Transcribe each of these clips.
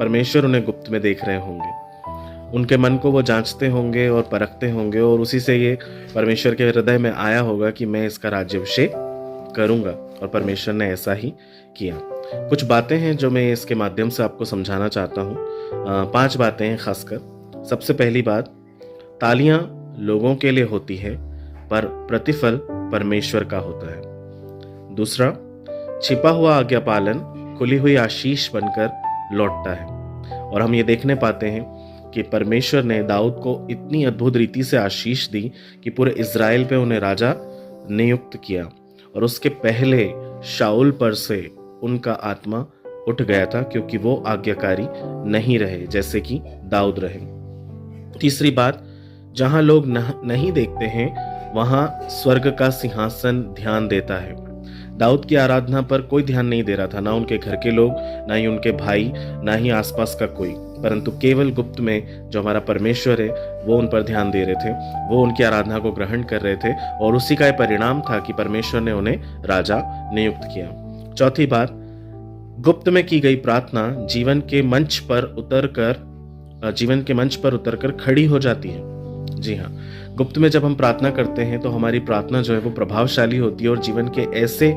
परमेश्वर उन्हें गुप्त में देख रहे होंगे, उनके मन को वो जांचते होंगे और परखते होंगे, और उसी से ये परमेश्वर के हृदय में आया होगा कि मैं इसका राज्याभिषेक करूंगा, और परमेश्वर ने ऐसा ही किया। कुछ बातें हैं जो मैं इसके माध्यम से आपको समझाना चाहता हूँ। 5 बातें हैं खासकर। सबसे पहली बात, तालियां लोगों के लिए होती है पर प्रतिफल परमेश्वर का होता है। दूसरा, छिपा हुआ आज्ञा पालन खुली हुई आशीष बनकर लौटता है। और हम ये देखने पाते हैं कि परमेश्वर ने दाऊद को इतनी अद्भुत रीति से आशीष दी कि पूरे इज़राइल पे उन्हें राजा नियुक्त किया, और उसके पहले शाऊल पर से उनका आत्मा उठ गया था, क्योंकि वो आज्ञाकारी नहीं रहे जैसे कि दाऊद रहे। तीसरी बात, जहां लोग नहीं देखते हैं वहां स्वर्ग का सिंहासन ध्यान देता है। दाऊद की आराधना पर कोई ध्यान नहीं दे रहा था, ना उनके घर के लोग, ना ही उनके भाई, ना ही आसपास का कोई, परंतु केवल गुप्त में जो हमारा परमेश्वर है वो उन पर ध्यान दे रहे थे, वो उनकी आराधना को ग्रहण कर रहे थे, और उसी का परिणाम था कि परमेश्वर ने उन्हें राजा नियुक्त किया। चौथी बात, गुप्त में की गई प्रार्थना जीवन के मंच पर उतरकर खड़ी हो जाती है। जी हाँ, गुप्त में जब हम प्रार्थना करते हैं तो हमारी प्रार्थना जो है वो प्रभावशाली होती है, और जीवन के ऐसे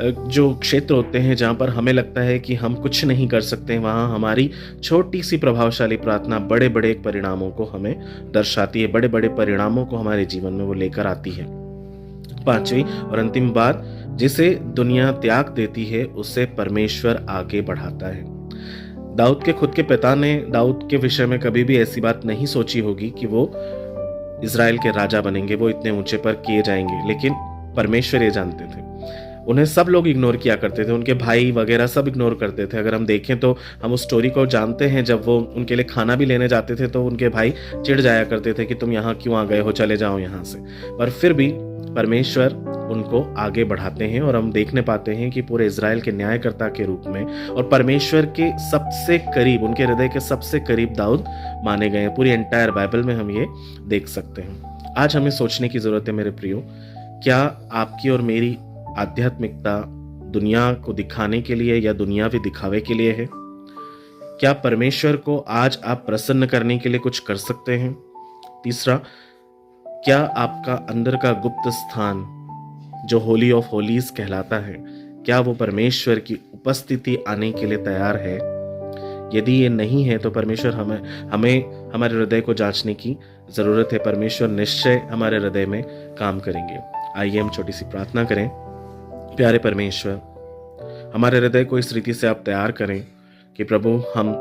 जो क्षेत्र होते हैं जहाँ पर हमें लगता है कि हम कुछ नहीं कर सकते, वहाँ हमारी छोटी सी प्रभावशाली प्रार्थना बड़े बड़े परिणामों को हमें दर्शाती है, बड़े बड़े परिणामों को हमारे जीवन में वो लेकर आती है। 5वीं और अंतिम बात, जिसे दुनिया त्याग देती है उसे परमेश्वर आगे बढ़ाता है। दाऊद के खुद के पिता ने दाऊद के विषय में कभी भी ऐसी बात नहीं सोची होगी कि वो इज़राइल के राजा बनेंगे, वो इतने ऊंचे पर किए जाएंगे, लेकिन परमेश्वर ये जानते थे। उन्हें सब लोग इग्नोर किया करते थे, उनके भाई वगैरह सब इग्नोर करते थे। अगर हम देखें तो हम उस स्टोरी को जानते हैं, जब वो उनके लिए खाना भी लेने जाते थे तो उनके भाई चिढ़ जाया करते थे कि तुम यहाँ क्यों आ गए हो, चले जाओ यहाँ से। पर फिर भी परमेश्वर उनको आगे बढ़ाते हैं, और हम देखने पाते हैं कि पूरे इज़राइल के न्यायकर्ता के रूप में और परमेश्वर के सबसे करीब, उनके हृदय के सबसे करीब दाऊद माने गए हैं। पूरी एंटायर बाइबल में हम ये देख सकते हैं। आज हमें सोचने की जरूरत है मेरे प्रियो, क्या आपकी और मेरी आध्यात्मिकता दुनिया को दिखाने के लिए या दुनियावी दिखावे के लिए है? क्या परमेश्वर को आज आप प्रसन्न करने के लिए कुछ कर सकते हैं? तीसरा, क्या आपका अंदर का गुप्त स्थान जो होली ऑफ होलीज कहलाता है, क्या वो परमेश्वर की उपस्थिति आने के लिए तैयार है? यदि ये नहीं है तो परमेश्वर हमें हमारे हृदय को जांचने की जरूरत है। परमेश्वर निश्चय हमारे हृदय में काम करेंगे। आइए हम छोटी सी प्रार्थना करें। प्यारे परमेश्वर, हमारे हृदय को इस रीति से आप तैयार करें कि प्रभु हम